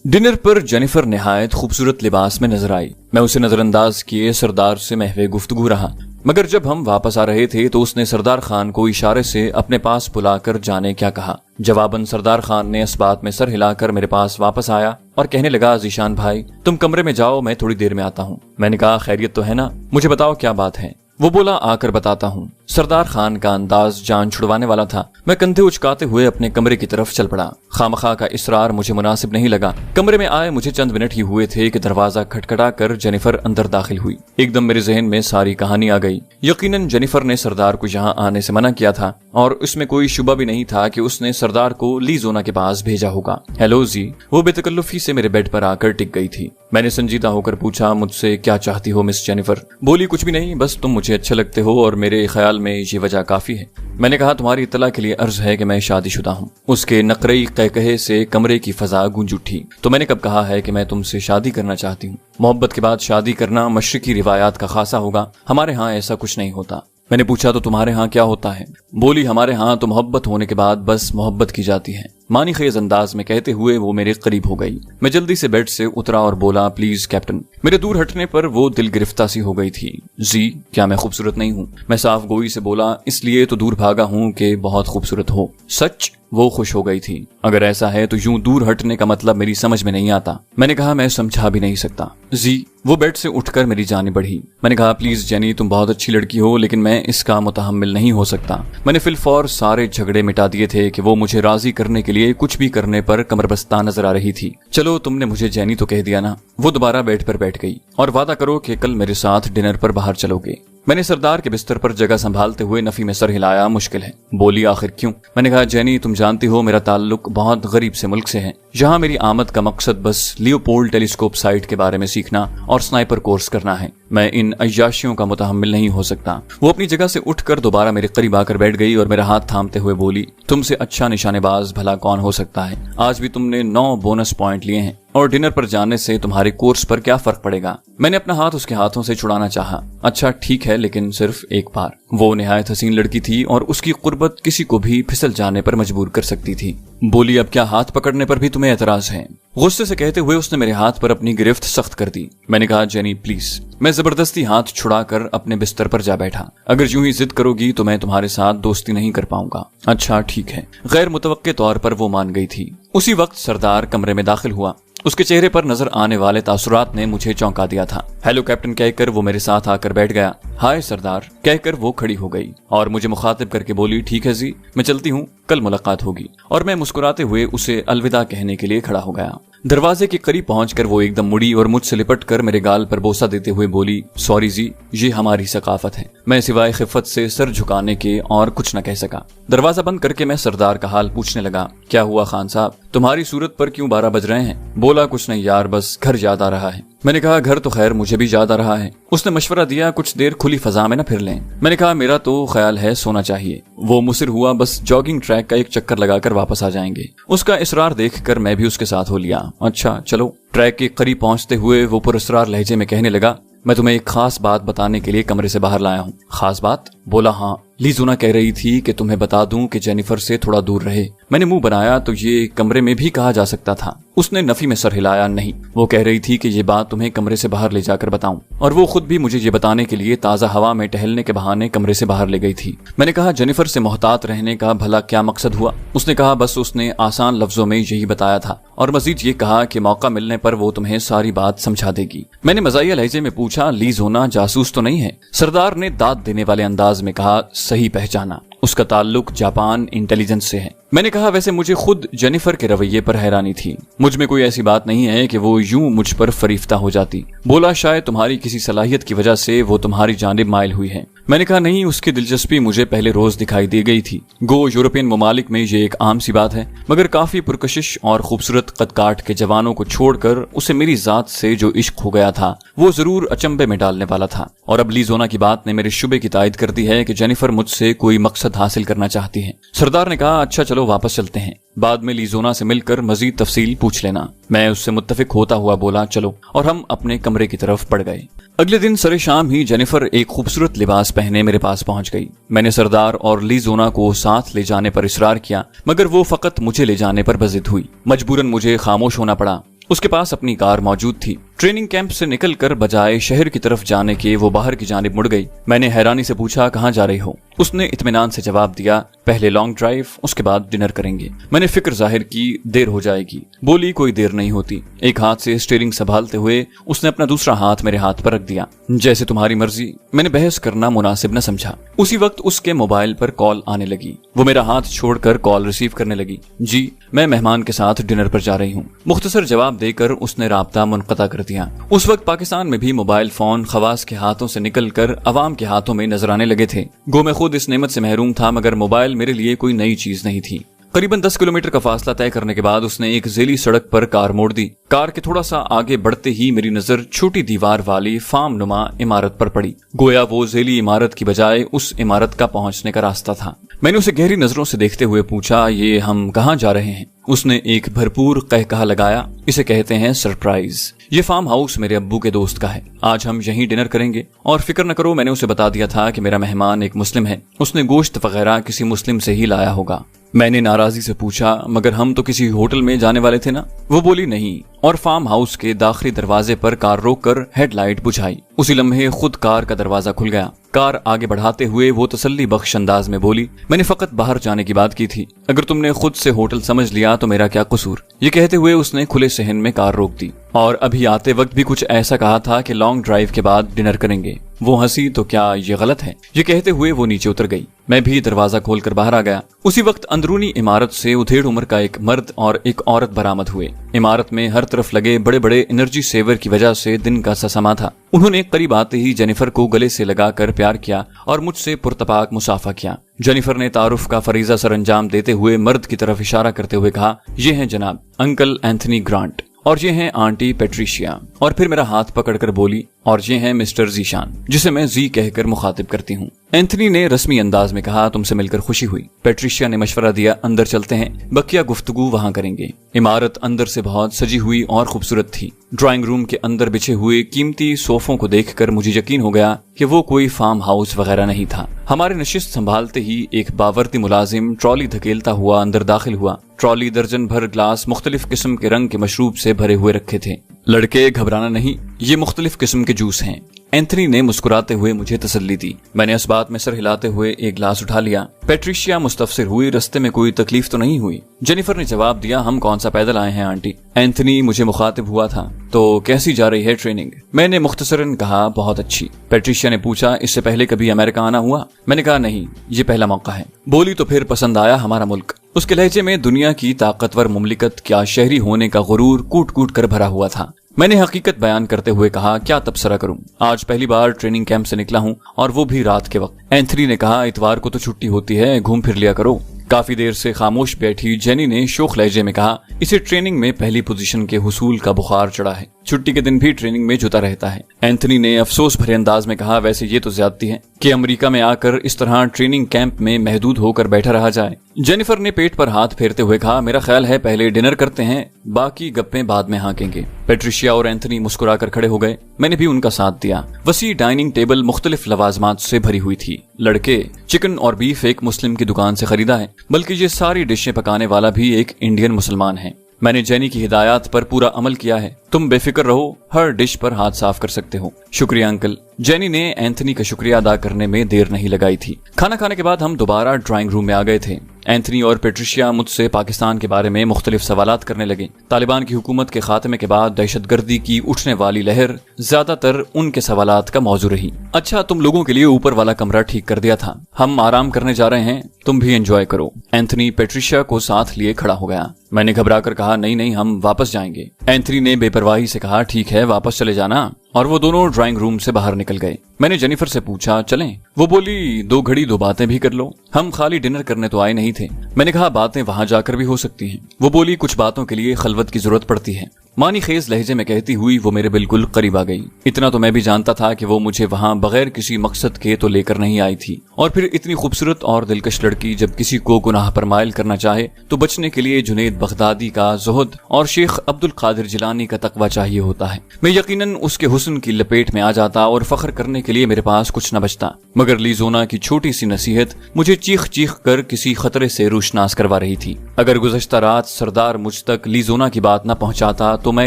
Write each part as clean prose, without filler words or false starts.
Dinner पर Jennifer निहायत खूबसूरत लिबास में नजर आई। मैं उसे नजरअंदाज किए सरदार से महवे गुफ्तगू रहा, मगर जब हम वापस आ रहे थे तो उसने सरदार खान को इशारे से अपने पास बुलाकर जाने क्या कहा। जवाबन सरदार खान ने इस बात में सर हिलाकर मेरे पास वापस आया और कहने लगा, ज़ीशान भाई तुम कमरे में जाओ, मैं थोड़ी देर में आता हूँ। मैंने कहा, खैरियत तो है ना, मुझे बताओ क्या बात है। वो बोला, आकर बताता हूँ। सरदार खान का अंदाज जान छुड़वाने वाला था। मैं कंधे उचकाते हुए अपने कमरे की तरफ चल पड़ा। खामखा का इसरार मुझे मुनासिब नहीं लगा। कमरे में आए मुझे चंद मिनट ही हुए थे कि दरवाजा खटखटा कर जेनिफर अंदर दाखिल हुई। एकदम मेरे जहन में सारी कहानी आ गई। यकीनन जेनिफर ने सरदार को यहाँ आने से मना किया था और उसमें कोई शुबा भी नहीं था कि उसने सरदार को लीजोना के पास भेजा होगा। हेलो जी, वो बेतकल्लुफी से मेरे बेड पर आकर टिक गई थी। मैंने संजीदा होकर पूछा, मुझसे क्या चाहती हो मिस जेनिफर? बोली, कुछ भी नहीं, बस तुम मुझे अच्छे लगते हो और मेरे ख्याल में ये वजह काफी है। मैंने कहा, तुम्हारी इत्तला के लिए अर्ज है कि मैं शादीशुदा हूँ। उसके नकरई कहकहे से कमरे की फजा गूंज उठी। तो मैंने कब कहा है कि मैं तुमसे शादी करना चाहती हूँ? मोहब्बत के बाद शादी करना मशरिकी रिवायात का खासा होगा, हमारे यहाँ ऐसा कुछ नहीं होता। मैंने पूछा, तो तुम्हारे यहाँ क्या होता है? बोली, हमारे यहाँ तो मोहब्बत होने के बाद बस मोहब्बत की जाती है। मानी खेज अंदाज में कहते हुए वो मेरे करीब हो गई। मैं जल्दी से बेड से उतरा और बोला, प्लीज कैप्टन। मेरे दूर हटने पर वो दिल गिरफ्ता सी हो गई थी। जी, क्या मैं खूबसूरत नहीं हूँ? मैं साफ गोई से बोला, इसलिए तो दूर भागा हूँ कि बहुत खूबसूरत हो। सच? वो खुश हो गई थी। अगर ऐसा है तो यूं दूर हटने का मतलब मेरी समझ में नहीं आता। मैंने कहा, मैं समझा भी नहीं सकता। जी। वो बेड से उठकर मेरी जाने बढ़ी। मैंने कहा, प्लीज जेनी, तुम बहुत अच्छी लड़की हो, लेकिन मैं इसका मुतहम्मिल नहीं हो सकता। मैंने फिलफौर सारे झगड़े मिटा दिए थे कि वो मुझे राजी करने के लिए कुछ भी करने पर कमरबस्ता नजर आ रही थी। चलो, तुमने मुझे जेनी तो कह दिया ना। वो दोबारा बेड पर बैठ गई। और वादा करो कि कल मेरे साथ डिनर पर बाहर चलोगे। मैंने सरदार के बिस्तर पर जगह संभालते हुए नफी में सर हिलाया। मुश्किल है। बोली, आखिर क्यों? मैंने कहा, जेनी, तुम जानती हो मेरा ताल्लुक बहुत गरीब से मुल्क से है, जहाँ मेरी आमद का मकसद बस लियोपोल्ड टेलीस्कोप साइट के बारे में सीखना और स्नाइपर कोर्स करना है। मैं इन अय्याशियों का मुतहम्मिल नहीं हो सकता। वो अपनी जगह से उठकर दोबारा मेरे करीब आकर बैठ गई और मेरा हाथ थामते हुए बोली, तुमसे अच्छा निशानेबाज भला कौन हो सकता है? आज भी तुमने 9 बोनस पॉइंट लिए हैं और डिनर पर जाने से तुम्हारे कोर्स पर क्या फर्क पड़ेगा? मैंने अपना हाथ उसके हाथों से छुड़ाना चाहा। अच्छा ठीक है, लेकिन सिर्फ एक बार। वो निहायत हसीन लड़की थी और उसकी कुर्बत किसी को भी फिसल जाने पर मजबूर कर सकती थी। बोली, अब क्या हाथ पकड़ने पर भी तुम्हें एतराज है? गुस्से से कहते हुए उसने मेरे हाथ पर अपनी गिरफ्त सख्त कर दी। मैंने कहा, जेनी प्लीज। मैं जबरदस्ती हाथ छुड़ाकर अपने बिस्तर पर जा बैठा। अगर यूं ही जिद करोगी तो मैं तुम्हारे साथ दोस्ती नहीं कर पाऊंगा। अच्छा ठीक है। गैर मुतवक्के तौर पर वो मान गई थी। उसी वक्त सरदार कमरे में दाखिल हुआ। उसके चेहरे पर नजर आने वाले तासुरात ने मुझे चौंका दिया था। हेलो कैप्टन कहकर वो मेरे साथ आकर बैठ गया। हाय सरदार कहकर वो खड़ी हो गई और मुझे मुखातिब करके बोली, ठीक है जी, मैं चलती हूँ, कल मुलाकात होगी। और मैं मुस्कुराते हुए उसे अलविदा कहने के लिए खड़ा हो गया। दरवाजे के करीब पहुंचकर वो एकदम मुड़ी और मुझसे लिपट कर मेरे गाल पर बोसा देते हुए बोली, सॉरी जी, ये हमारी सकाफत है। मैं सिवाय खिफत से सर झुकाने के और कुछ न कह सका। दरवाजा बंद करके मैं सरदार का हाल पूछने लगा। क्या हुआ खान साहब, तुम्हारी सूरत पर क्यों 12 बज रहे हैं? बोला, कुछ नहीं यार, बस घर याद आ रहा है। मैंने कहा, घर तो खैर मुझे भी याद आ रहा है। उसने मशवरा दिया, कुछ देर खुली फजा में न फिर लें। मैंने कहा, मेरा तो ख्याल है सोना चाहिए। वो मुसिर हुआ, बस जॉगिंग ट्रैक का एक चक्कर लगाकर वापस आ जाएंगे। उसका इसरार देखकर मैं भी उसके साथ हो लिया। अच्छा चलो। ट्रैक के करीब पहुंचते हुए वो पुरस्रार लहजे में कहने लगा, मैं तुम्हें एक खास बात बताने के लिए कमरे से बाहर लाया हूँ। खास बात? बोला, हाँ, लीजोना कह रही थी कि तुम्हें बता दूं कि जेनिफर से थोड़ा दूर रहे। मैंने मुंह बनाया तो ये कमरे में भी कहा जा सकता था। उसने नफी में सर हिलाया, नहीं, वो कह रही थी कि ये बात तुम्हें कमरे से बाहर ले जाकर बताऊं, और वो खुद भी मुझे ये बताने के लिए ताजा हवा में टहलने के बहाने कमरे से बाहर ले गई थी। मैंने कहा, जेनिफर से मोहतात रहने का भला क्या मकसद हुआ? उसने कहा, बस उसने आसान लफ्जों में यही बताया था और मजीद ये कहा कि मौका मिलने पर वो तुम्हें सारी बात समझा देगी। मैंने मजाहिया लहजे में पूछा, लीजोना जासूस तो नहीं है? सरदार ने दाद देने वाले अंदाज में कहा, सही पहचाना, उसका ताल्लुक जापान इंटेलिजेंस से है। मैंने कहा, वैसे मुझे खुद जेनिफर के रवैये पर हैरानी थी। मुझ में कोई ऐसी बात नहीं है कि वो यूं मुझ पर फरीफ्ता हो जाती। बोला, शायद तुम्हारी किसी सलाहियत की वजह से वो तुम्हारी जानिब माइल हुई है। मैंने कहा, नहीं, उसकी दिलचस्पी मुझे पहले रोज दिखाई दे गई थी। गो यूरोपियन ममालिक में ये एक आम सी बात है, मगर काफी पुरकशिश और खूबसूरत कदकाठ के जवानों को छोड़कर उसे मेरी जात से जो इश्क हो गया था वो जरूर अचंभे में डालने वाला था। और अब लीजोना की बात ने मेरे शुबे की तायद कर दी है कि जेनिफर मुझसे कोई मकसद हासिल करना चाहती है। सरदार ने कहा, अच्छा चलो वापस चलते हैं, बाद में लीजोना से मिलकर मजीद तफसील पूछ लेना। मैं उससे मुत्तफिक होता हुआ बोला, चलो, और हम अपने कमरे की तरफ बढ़ गए। अगले दिन सरे शाम ही जेनिफर एक खूबसूरत लिबास पहने मेरे पास पहुंच गई। मैंने सरदार और लीजोना को साथ ले जाने पर इसरार किया, मगर वो फकत मुझे ले जाने पर बजिद हुई। मजबूरन मुझे खामोश होना पड़ा। उसके पास अपनी कार मौजूद थी। ट्रेनिंग कैंप से निकलकर बजाय शहर की तरफ जाने के वो बाहर की जानिब मुड़ गई। मैंने हैरानी से पूछा, कहाँ जा रही हो? उसने इत्मीनान से जवाब दिया, पहले लॉन्ग ड्राइव, उसके बाद डिनर करेंगे। मैंने फिक्र जाहिर की, देर हो जाएगी। बोली, कोई देर नहीं होती। एक हाथ से स्टीयरिंग संभालते हुए उसने अपना दूसरा हाथ मेरे हाथ पर रख दिया। जैसे तुम्हारी मर्जी। मैंने बहस करना मुनासिब न समझा। उसी वक्त उसके मोबाइल पर कॉल आने लगी। वो मेरा हाथ छोड़कर कॉल रिसीव करने लगी। जी, मैं मेहमान के साथ डिनर पर जा रही हूँ। मुख्तसर जवाब देकर उसने राब्ता मुनक़ता कर दिया। उस वक्त पाकिस्तान में भी मोबाइल फोन खवास के हाथों से निकलकर अवाम के हाथों में नजर आने लगे थे। गो मैं खुद इस नेमत से महरूम था, मगर मोबाइल मेरे लिए कोई नई चीज नहीं थी। करीबन 10 किलोमीटर का फासला तय करने के बाद उसने एक ज़ेली सड़क पर कार मोड़ दी। कार के थोड़ा सा आगे बढ़ते ही मेरी नजर छोटी दीवार वाली फार्म नुमा इमारत पर पड़ी। गोया वो ज़ेली इमारत की बजाय उस इमारत का पहुंचने का रास्ता था। मैंने उसे गहरी नजरों से देखते हुए पूछा, ये हम कहाँ जा रहे हैं? उसने एक भरपूर कहकहा लगाया, इसे कहते हैं सरप्राइज। ये फार्म हाउस मेरे अब्बू के दोस्त का है। आज हम यहीं डिनर करेंगे। और फिक्र न करो, मैंने उसे बता दिया था कि मेरा मेहमान एक मुस्लिम है। उसने गोश्त वगैरह किसी मुस्लिम से ही लाया होगा। मैंने नाराजी से पूछा, मगर हम तो किसी होटल में जाने वाले थे ना? वो बोली, नहीं, और फार्म हाउस के दाखिली दरवाजे पर कार रोककर हेडलाइट बुझाई। उसी लम्हे खुद कार का दरवाजा खुल गया। कार आगे बढ़ाते हुए वो तसल्ली बख्श अंदाज में बोली, मैंने फकत बाहर जाने की बात की थी। अगर तुमने खुद से होटल समझ लिया तो मेरा क्या कसूर? ये कहते हुए उसने खुले सहन में कार रोक दी। और अभी आते वक्त भी कुछ ऐसा कहा था कि लॉन्ग ड्राइव के बाद डिनर करेंगे। वो हंसी, तो क्या ये गलत है? ये कहते हुए वो नीचे उतर गई। मैं भी दरवाजा खोलकर बाहर आ गया। उसी वक्त अंदरूनी इमारत से उधेड़ उम्र का एक मर्द और एक औरत बरामद हुए। इमारत में हर तरफ लगे बड़े बड़े एनर्जी सेवर की वजह से दिन का सा समा था। उन्होंने करीब आते ही जेनिफर को गले से लगाकर प्यार किया और मुझसे पुरतपाक मुसाफा किया। जेनिफर ने तारुफ का फरीजा सर अंजाम देते हुए मर्द की तरफ इशारा करते हुए कहा, ये हैं जनाब अंकल एंथनी ग्रांट, और ये हैं आंटी पेट्रिशिया। और फिर मेरा हाथ पकड़कर बोली, और ये हैं मिस्टर जीशान, जिसे मैं जी कहकर मुखातिब करती हूँ। एंथनी ने रस्मी अंदाज में कहा, तुमसे मिलकर खुशी हुई। पेट्रिशिया ने मशवरा दिया, अंदर चलते हैं, बकिया गुफ्तगू वहाँ करेंगे। इमारत अंदर से बहुत सजी हुई और खूबसूरत थी। ड्राइंग रूम के अंदर बिछे हुए कीमती सोफों को देखकर मुझे यकीन हो गया कि वो कोई फार्म हाउस वगैरह नहीं था। हमारे नशिस्त संभालते ही एक बावर्ती मुलाजिम ट्रॉली धकेलता हुआ अंदर दाखिल हुआ। ट्रॉली दर्जन भर ग्लास मुख्तलिफ किस्म के रंग के मशरूब से भरे हुए रखे थे। लड़के, घबराना नहीं, ये मुख्तलिफ किस्म के जूस हैं। एंथनी ने मुस्कुराते हुए मुझे तसल्ली दी। मैंने इस बात में सर हिलाते हुए एक ग्लास उठा लिया। पेट्रिशिया मुस्तफसिर हुई, रस्ते में कोई तकलीफ तो नहीं हुई? जेनिफर ने जवाब दिया, हम कौन सा पैदल आए हैं आंटी। एंथनी मुझे मुखातिब हुआ था, तो कैसी जा रही है ट्रेनिंग? मैंने मुख्तसरन कहा, बहुत अच्छी। पेट्रिशिया ने पूछा, इससे पहले कभी अमेरिका आना हुआ? मैंने कहा, नहीं, ये पहला मौका है। बोली, तो फिर पसंद आया हमारा मुल्क? उसके लहजे में दुनिया की ताकतवर मुमलिकत क्या शहरी होने का गुरूर कूट कूट कर भरा हुआ था। मैंने हकीकत बयान करते हुए कहा, क्या तबसरा करूं, आज पहली बार ट्रेनिंग कैंप से निकला हूं, और वो भी रात के वक्त। एंथनी ने कहा, इतवार को तो छुट्टी होती है, घूम फिर लिया करो। काफी देर से खामोश बैठी जेनी ने शोख लहजे में कहा, इसे ट्रेनिंग में पहली पोजीशन के हुसूल का बुखार चढ़ा है, छुट्टी के दिन भी ट्रेनिंग में जुटा रहता है। एंथनी ने अफसोस भरे अंदाज में कहा, वैसे ये तो ज्यादती है कि अमेरिका में आकर इस तरह ट्रेनिंग कैंप में महदूद होकर बैठा रहा जाए। जेनिफर ने पेट पर हाथ फेरते हुए कहा, मेरा ख्याल है पहले डिनर करते हैं, बाकी गप्पे बाद में हाँकेंगे। पेट्रिशिया और एंथनी मुस्कुराकर खड़े हो गए। मैंने भी उनका साथ दिया। वसी डाइनिंग टेबल मुख्तलिफ लवाजमात से भरी हुई थी। लड़के, चिकन और बीफ एक मुस्लिम की दुकान से खरीदा है, बल्कि ये सारी डिशें पकाने वाला भी एक इंडियन मुसलमान है। मैंने जेनी की हिदायत पर पूरा अमल किया है। तुम बेफिक्र रहो, हर डिश पर हाथ साफ कर सकते हो। शुक्रिया अंकल। जेनी ने एंथनी का शुक्रिया अदा करने में देर नहीं लगाई थी। खाना खाने के बाद हम दोबारा ड्राइंग रूम में आ गए थे। एंथनी और पेट्रिशिया मुझसे पाकिस्तान के बारे में मुख्तलिफ सवालात करने लगे। तालिबान की हुकूमत के खात्मे के बाद दहशतगर्दी की उठने वाली लहर ज्यादातर उनके सवालात का मौजू रही। अच्छा, तुम लोगों के लिए ऊपर वाला कमरा ठीक कर दिया था, हम आराम करने जा रहे हैं, तुम भी एंजॉय करो। एंथनी पेट्रिशिया को साथ लिए खड़ा हो गया। मैंने घबराकर कहा, नहीं नहीं, हम वापस जाएंगे। एंथनी ने बेपरवाही से कहा, ठीक है, वापस चले जाना, और वो दोनों ड्राइंग रूम से बाहर निकल गए। मैंने जेनिफर से पूछा, चलें? वो बोली, 2 घड़ी 2 बातें भी कर लो, हम खाली डिनर करने तो आए नहीं थे। मैंने कहा, बातें वहां जाकर भी हो सकती हैं। वो बोली, कुछ बातों के लिए खलवत की जरूरत पड़ती है। मानी खेज लहजे में कहती हुई वो मेरे बिल्कुल करीब आ गई। इतना तो मैं भी जानता था कि वो मुझे वहां बगैर किसी मकसद के तो लेकर नहीं आई थी। और फिर इतनी खूबसूरत और दिलकश लड़की जब किसी को गुनाह पर माइल करना चाहे तो बचने के लिए जुनैद बगदादी का ज़ुहद और शेख अब्दुल कादिर जिलानी का तकवा चाहिए होता है। मैं यकीनन उसके हुस्न की लपेट में आ जाता और फख्र करने के लिए मेरे पास कुछ न बचता। मगर लीजोना की छोटी सी नसीहत मुझे चीख चीख कर किसी खतरे से रूशनास करवा रही थी। अगर गुज़श्ता रात सरदार मुझ तक लीजोना की बात न पहुंचाता تو میں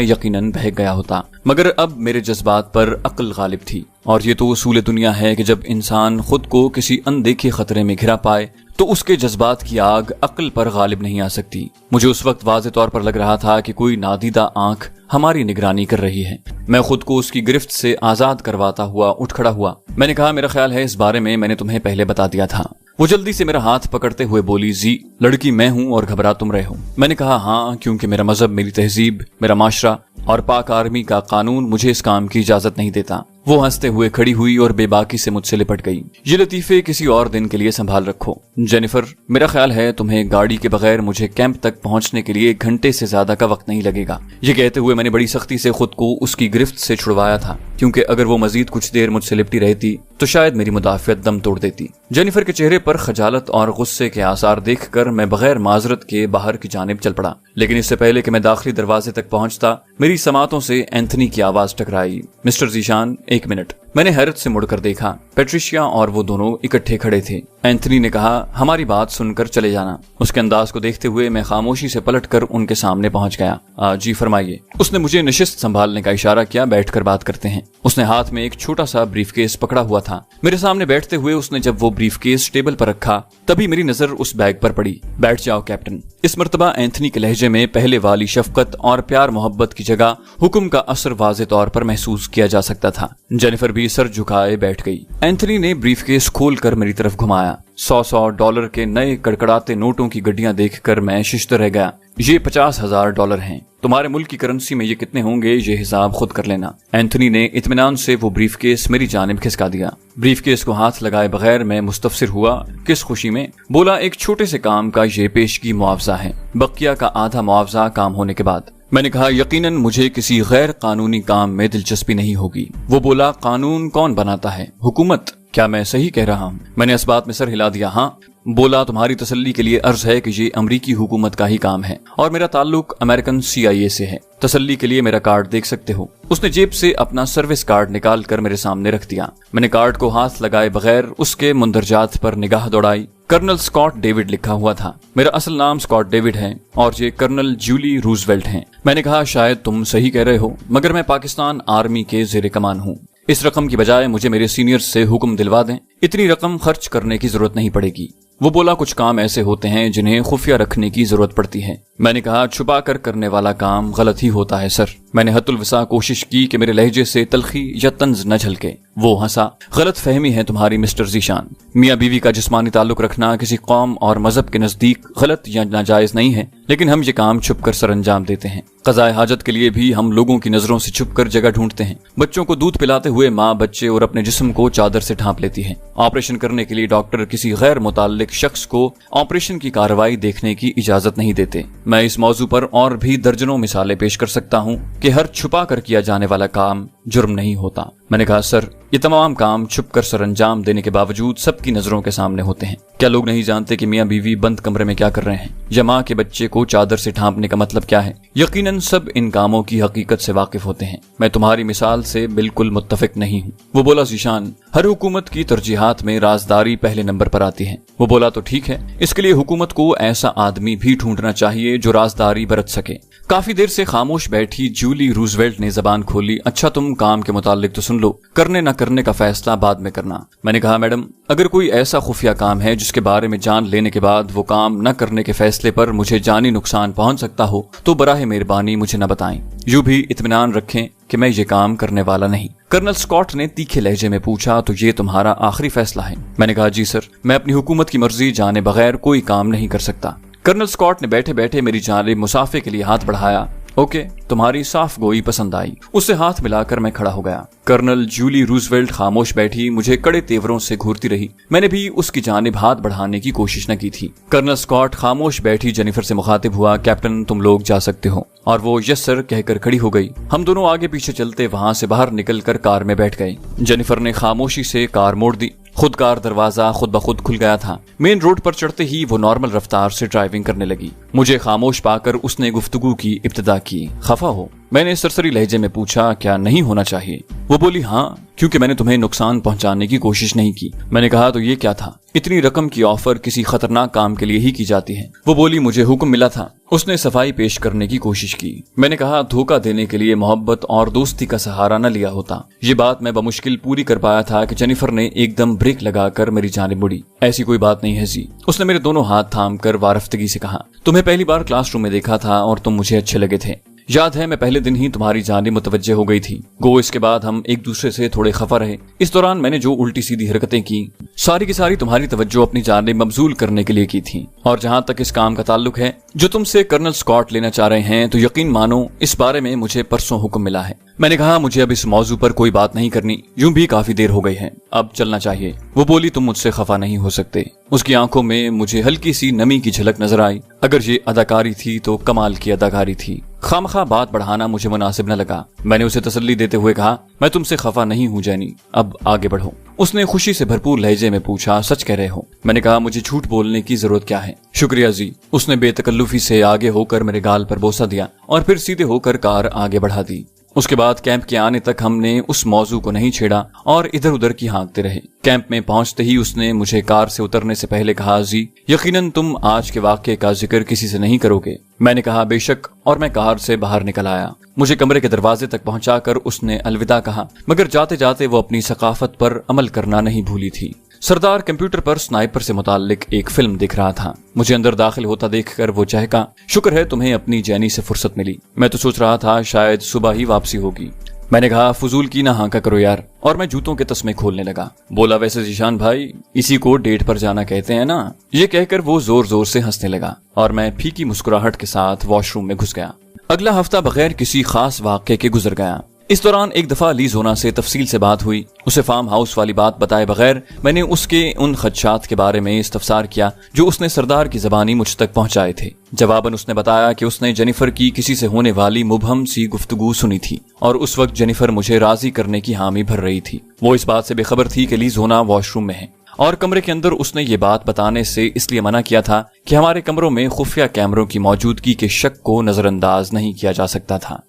یقیناً بہک گیا ہوتا، مگر اب میرے جذبات پر عقل غالب تھی، اور یہ تو اصول دنیا ہے کہ جب انسان خود کو کسی اندیکھے خطرے میں گھرا پائے تو اس کے جذبات کی آگ عقل پر غالب نہیں آ سکتی۔ مجھے اس وقت واضح طور پر لگ رہا تھا کہ کوئی نادیدہ آنکھ ہماری نگرانی کر رہی ہے۔ میں خود کو اس کی گرفت سے آزاد کرواتا ہوا اٹھ کھڑا ہوا۔ میں نے کہا، میرا خیال ہے اس بارے میں نے تمہیں پہلے بتا دیا تھا۔ وہ جلدی سے میرا ہاتھ پکڑتے ہوئے بولی، زی، لڑکی میں ہوں اور گھبرا تم رہے ہو؟ میں نے کہا، ہاں، کیونکہ میرا مذہب، میری تہذیب، میرا معاشرہ اور پاک آرمی کا قانون مجھے اس کام کی اجازت نہیں دیتا۔ وہ ہنستے ہوئے کھڑی ہوئی اور بے باکی سے مجھ سے لپٹ گئی۔ یہ لطیفے کسی اور دن کے لیے سنبھال رکھو جینیفر، میرا خیال ہے تمہیں گاڑی کے بغیر مجھے کیمپ تک پہنچنے کے لیے 1 گھنٹے سے زیادہ کا وقت نہیں لگے گا۔ یہ کہتے ہوئے میں نے بڑی سختی سے خود کو اس کی گرفت سے چھڑوایا تھا، کیونکہ اگر وہ مزید کچھ دیر مجھ سے لپٹی رہتی تو شاید میری مدافعت دم توڑ دیتی۔ جینیفر کے چہرے پر خجالت اور غصے کے آثار دیکھ کر میں بغیر معذرت کے باہر کی جانب چل پڑا، لیکن اس سے پہلے کہ میں داخلی دروازے تک پہنچتا میری سماعتوں سے اینتھنی کی آواز ٹکرائی، مسٹر ذیشان، 1 منٹ۔ میں نے حیرت سے مڑ کر دیکھا، پیٹریشیا اور وہ دونوں اکٹھے کھڑے تھے۔ اینتھنی نے کہا، ہماری بات سن کر چلے جانا۔ اس کے انداز کو دیکھتے ہوئے میں خاموشی سے پلٹ کر ان کے سامنے پہنچ گیا۔ جی فرمائیے۔ اس نے مجھے نشست سنبھالنے کا اشارہ کیا، بیٹھ کر بات کرتے ہیں۔ اس نے ہاتھ میں ایک چھوٹا سا بریف کیس پکڑا ہوا تھا۔ میرے سامنے بیٹھتے ہوئے اس نے جب وہ بریف کیس ٹیبل پر رکھا تبھی میری نظر اس بیگ پر پڑی۔ بیٹھ جاؤ کیپٹن۔ اس مرتبہ اینتھنی کے لہجے میں پہلے والی شفقت اور پیار محبت کی جگہ حکم کا اثر واضح طور پر محسوس کیا جا سکتا تھا۔ جینیفر بھی سر جھکائے بیٹھ گئی۔ اینتھنی نے بریف کیس کھول کر میری طرف گھمایا۔ $100 کے نئے کڑکڑاتے نوٹوں کی گڈیاں دیکھ کر میں ششدر رہ گیا۔ یہ $50,000 ہیں۔ تمہارے ملک کی کرنسی میں یہ کتنے ہوں گے، یہ حساب خود کر لینا۔ اینتھنی نے اطمینان سے وہ بریف کیس میری جانب کھسکا دیا۔ بریف کیس کو ہاتھ لگائے بغیر میں مستفسر ہوا، کس خوشی میں؟ بولا، ایک چھوٹے سے کام کا یہ پیشگی معاوضہ ہے، بقیہ کا آدھا معاوضہ کام ہونے کے بعد۔ میں نے کہا، یقیناً مجھے کسی غیر قانونی کام میں دلچسپی نہیں ہوگی۔ وہ بولا، قانون کون بناتا ہے؟ حکومت۔ کیا میں صحیح کہہ رہا ہوں؟ میں نے اس بات میں سر ہلا دیا، ہاں۔ بولا، تمہاری تسلی کے لیے عرض ہے کہ یہ امریکی حکومت کا ہی کام ہے اور میرا تعلق امریکن CIA سے ہے۔ تسلی کے لیے میرا کارڈ دیکھ سکتے ہو۔ اس نے جیب سے اپنا سروس کارڈ نکال کر میرے سامنے رکھ دیا۔ میں نے کارڈ کو ہاتھ لگائے بغیر اس کے مندرجات پر نگاہ دوڑائی۔ کرنل اسکاٹ ڈیوڈ لکھا ہوا تھا۔ میرا اصل نام اسکاٹ ڈیوڈ ہے اور یہ کرنل جولی روزویلٹ ہیں۔ میں نے کہا، شاید تم صحیح کہہ رہے ہو، مگر میں پاکستان آرمی کے زیر کمان ہوں۔ اس رقم کی بجائے مجھے میرے سینئر سے حکم دلوا دیں، اتنی رقم خرچ کرنے کی ضرورت نہیں پڑے گی۔ وہ بولا، کچھ کام ایسے ہوتے ہیں جنہیں خفیہ رکھنے کی ضرورت پڑتی ہے۔ میں نے کہا، چھپا کر کرنے والا کام غلط ہی ہوتا ہے سر۔ میں نے حت الوسع کوشش کی کہ میرے لہجے سے تلخی یا طنز نہ جھلکے۔ وہ ہنسا، غلط فہمی ہے تمہاری مسٹر ذیشان۔ میاں بیوی کا جسمانی تعلق رکھنا کسی قوم اور مذہب کے نزدیک غلط یا ناجائز نہیں ہے، لیکن ہم یہ کام چھپ کر سر انجام دیتے ہیں۔ قضائے حاجت کے لیے بھی ہم لوگوں کی نظروں سے چھپ کر جگہ ڈھونڈتے ہیں۔ بچوں کو دودھ پلاتے ہوئے ماں بچے اور اپنے جسم کو چادر سے ڈھانپ لیتی ہے۔ آپریشن کرنے کے لیے ڈاکٹر کسی غیر متعلق شخص کو آپریشن کی کارروائی دیکھنے کی اجازت نہیں دیتے۔ میں اس موضوع پر اور بھی درجنوں مثالیں پیش کر سکتا ہوں کہ ہر چھپا کر کیا جانے والا کام جرم نہیں ہوتا۔ میں نے کہا، سر، یہ تمام کام چھپ کر سر انجام دینے کے باوجود سب کی نظروں کے سامنے ہوتے ہیں۔ کیا لوگ نہیں جانتے کہ میاں بیوی بند کمرے میں کیا کر رہے ہیں، یا ماں کے بچے کو چادر سے ڈھانپنے کا مطلب کیا ہے؟ یقیناً سب ان کاموں کی حقیقت سے واقف ہوتے ہیں۔ میں تمہاری مثال سے بالکل متفق نہیں ہوں۔ وہ بولا، ذیشان، ہر حکومت کی ترجیحات میں رازداری پہلے نمبر پر آتی ہے۔ وہ بولا، تو ٹھیک ہے، اس کے لیے حکومت کو ایسا آدمی بھی ڈھونڈنا چاہیے جو رازداری برت سکے۔ کافی دیر سے خاموش بیٹھی جولی روزویلٹ نے زبان کھولی۔ اچھا، تم کام کے متعلق تو سن لو، کرنے نہ کرنے کا فیصلہ بعد میں کرنا۔ میں نے کہا، میڈم، اگر کوئی ایسا خفیہ کام ہے جس کے بارے میں جان لینے کے بعد وہ کام نہ کرنے کے فیصلے پر مجھے جانی نقصان پہنچ سکتا ہو تو براہ مہربانی مجھے نہ بتائیں۔ یوں بھی اطمینان رکھیں کہ میں یہ کام کرنے والا نہیں۔ کرنل اسکاٹ نے تیکھے لہجے میں پوچھا، تو یہ تمہارا آخری فیصلہ ہے؟ میں نے کہا، جی سر، میں اپنی حکومت کی مرضی جانے بغیر کوئی کام نہیں کر سکتا۔ کرنل اسکاٹ نے بیٹھے بیٹھے میری جانب مسافے کے لیے ہاتھ بڑھایا۔ اوکے، تمہاری صاف گوئی پسند آئی۔ اس سے ہاتھ ملا کر میں کھڑا ہو گیا۔ کرنل جولی روزویلٹ خاموش بیٹھی، مجھے کڑے تیوروں سے گھورتی رہی۔ میں نے بھی اس کی جانب ہاتھ بڑھانے کی کوشش نہ کی تھی۔ کرنل اسکاٹ خاموش بیٹھی جینیفر سے مخاطب ہوا، کیپٹن، تم لوگ جا سکتے ہو۔ اور وہ یس سر کہہ کر کھڑی ہو گئی۔ ہم دونوں آگے پیچھے چلتے وہاں سے باہر نکل کر کار میں بیٹھ گئے۔ جینیفر نے خاموشی سے کار موڑ دی۔ خود کار دروازہ خود بخود کھل گیا تھا۔ مین روڈ پر چڑھتے ہی وہ نارمل رفتار سے ڈرائیونگ کرنے لگی۔ مجھے خاموش پا کر اس نے گفتگو کی ابتدا کی، خفا ہو؟ میں نے سرسری لہجے میں پوچھا، کیا نہیں ہونا چاہیے؟ वो बोली हाँ, क्योंकि मैंने तुम्हें नुकसान पहुंचाने की कोशिश नहीं की। मैंने कहा तो ये क्या था, इतनी रकम की ऑफर किसी खतरनाक काम के लिए ही की जाती है। वो बोली मुझे हुक्म मिला था। उसने सफाई पेश करने की कोशिश की। मैंने कहा धोखा देने के लिए मोहब्बत और दोस्ती का सहारा न लिया होता। ये बात मैं बमुश्किल पूरी कर पाया था कि जेनिफर ने एकदम ब्रेक लगाकर मेरी जानिब मुड़ी। ऐसी कोई बात नहीं है जी। उसने मेरे दोनों हाथ थाम कर वारफ्तगी से कहा, तुम्हें पहली बार क्लासरूम में देखा था और तुम मुझे अच्छे लगे थे। याद है मैं पहले दिन ही तुम्हारी जानिब मुतवज्जे हो गई थी। गो इसके बाद हम एक दूसरे से थोड़े खफा रहे। इस दौरान मैंने जो उल्टी सीधी हरकतें की सारी की सारी तुम्हारी तवज्जो अपनी जानिब मबजूल करने के लिए की थी। और जहां तक इस काम का ताल्लुक है जो तुमसे कर्नल स्कॉट लेना चाह रहे हैं, तो यकीन मानो इस बारे में मुझे परसों हुक्म मिला है। मैंने कहा मुझे अब इस मौजू पर कोई बात नहीं करनी, यूं भी काफी देर हो गई है, अब चलना चाहिए। वो बोली तुम मुझसे खफा नहीं हो सकते। उसकी आंखों में मुझे हल्की सी नमी की झलक नजर आई। अगर ये अदाकारी थी तो कमाल की अदाकारी थी। खामखा बात बढ़ाना मुझे मुनासिब न लगा। मैंने उसे तसल्ली देते हुए कहा, मैं तुमसे खफा नहीं हूँ जैनी, अब आगे बढ़ो। उसने खुशी से भरपूर लहजे में पूछा, सच कह रहे हो? मैंने कहा मुझे झूठ बोलने की जरूरत क्या है। शुक्रिया जी। उसने बेतकल्लुफी से आगे होकर मेरे गाल पर बोसा दिया और फिर सीधे होकर कार आगे बढ़ा दी। उसके बाद कैंप के आने तक हमने उस मौजू को नहीं छेड़ा और इधर उधर की हाँकते रहे। कैंप में पहुंचते ही उसने मुझे कार से उतरने से पहले कहा, जी यकीनन तुम आज के वाक़ये का जिक्र किसी से नहीं करोगे। मैंने कहा बेशक, और मैं कार से बाहर निकल आया। मुझे कमरे के दरवाजे तक पहुंचाकर उसने अलविदा कहा, मगर जाते जाते वो अपनी सकाफत पर अमल करना नहीं भूली थी। सरदार कंप्यूटर पर स्नाइपर से मुताल्लिक एक फिल्म दिख रहा था। मुझे अंदर दाखिल होता देखकर वो चहका, शुक्र है तुम्हें अपनी जैनी से फुर्सत मिली। मैं तो सोच रहा था शायद सुबह ही वापसी होगी। मैंने कहा फजूल की ना हांका करो यार, और मैं जूतों के तस्मे खोलने लगा। बोला वैसे जीशान भाई, इसी को डेट पर जाना कहते हैं ना। ये कहकर वो जोर जोर से हंसने लगा और मैं फीकी मुस्कुराहट के साथ वॉशरूम में घुस गया। अगला हफ्ता बगैर किसी खास वाक़ये के गुजर गया। इस दौरान एक दफा लीजोना से तफसील से बात हुई। उसे फार्म हाउस वाली बात बताए बगैर मैंने उसके उन खदशात के बारे में इस्तफसार किया जो उसने सरदार की जबानी मुझ तक पहुंचाए थे। जवाबन उसने बताया कि उसने जेनिफर की किसी से होने वाली मुबहम सी गुफ्तगू सुनी थी और उस वक्त जेनिफर मुझे राजी करने की हामी भर रही थी। वो इस बात से बेखबर थी कि लीजोना वॉशरूम में है और कमरे के अंदर उसने ये बात बताने से इसलिए मना किया था कि हमारे कमरों में खुफिया कैमरों की मौजूदगी के शक को नजरअंदाज नहीं किया जा सकता था।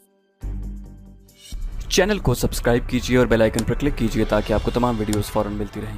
चैनल को सब्सक्राइब कीजिए और बेल आइकन पर क्लिक कीजिए ताकि आपको तमाम वीडियोस फौरन मिलती रहें।